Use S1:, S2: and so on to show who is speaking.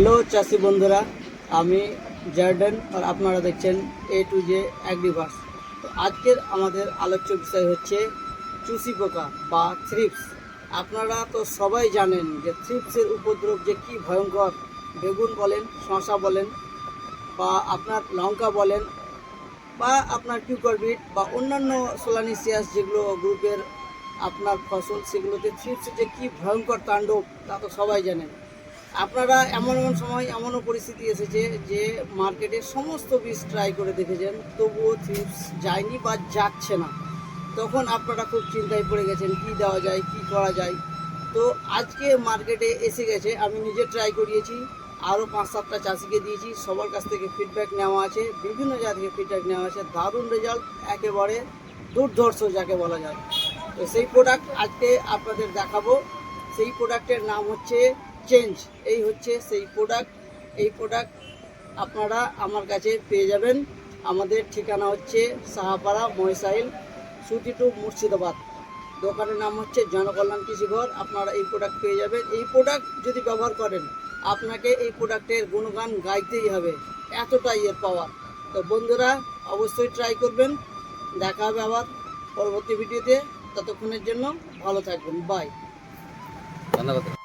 S1: Hello চাষি বন্ধুরা, আমি জার্ডেন আর আপনারা দেখছেন A to J অ্যাগ্রিভার্স। তো আজকের আমাদের আলোচ্য বিষয় হচ্ছে চুসি পোকা বা থ্রিপস। আপনারা তো সবাই জানেন যে থ্রিপসের উপদ্রব যে কী ভয়ঙ্কর। বেগুন বলেন, শসা বলেন, বা আপনার লঙ্কা বলেন, বা আপনার কিউকারবিট বা অন্যান্য সোলানিসিয়াস যেগুলো গ্রুপের আপনার ফসল, সেগুলোতে থ্রিপসের যে কী ভয়ঙ্কর তাণ্ডব তা তো সবাই জানেন। আপনারা এমন সময় এমনও পরিস্থিতি এসেছে যে মার্কেটে সমস্ত বীজ ট্রাই করে দেখেছেন, তবুও থ্রিপস যায়নি বা যাচ্ছে না। তখন আপনারা খুব চিন্তায় পড়ে গেছেন, কি দেওয়া যায়, কি করা যায়। তো আজকে মার্কেটে এসে গেছে, আমি নিজে ট্রাই করিয়েছি, আরও 5-7টা চাষিকে দিয়েছি, সবার কাছ থেকে ফিডব্যাক নেওয়া আছে, বিভিন্ন জায়গা থেকে ফিডব্যাক নেওয়া আছে। দারুণ রেজাল্ট, একেবারে দুর্ধর্ষ যাকে বলা যায়। তো সেই প্রোডাক্ট আজকে আপনাদের দেখাবো। সেই প্রোডাক্টের নাম হচ্ছে চেঞ্জ। এই হচ্ছে সেই প্রোডাক্ট। এই প্রোডাক্ট আপনারা আমার কাছে পেয়ে যাবেন। আমাদের ঠিকানা হচ্ছে সাহাপাড়া মহেশাইল, সুতি টু মুর্শিদাবাদ। দোকানের নাম হচ্ছে জনকল্যাণ কৃষিঘর। আপনারা এই প্রোডাক্ট পেয়ে যাবেন। এই প্রোডাক্ট যদি ব্যবহার করেন, আপনাকে এই প্রোডাক্টের গুণগান গাইতেই হবে, এতটাই এর পাওয়ার। তো বন্ধুরা, অবশ্যই ট্রাই করবেন। দেখা হবে আবার পরবর্তী ভিডিওতে। ততক্ষণের জন্য ভালো থাকবেন। বাই।
S2: ধন্যবাদ।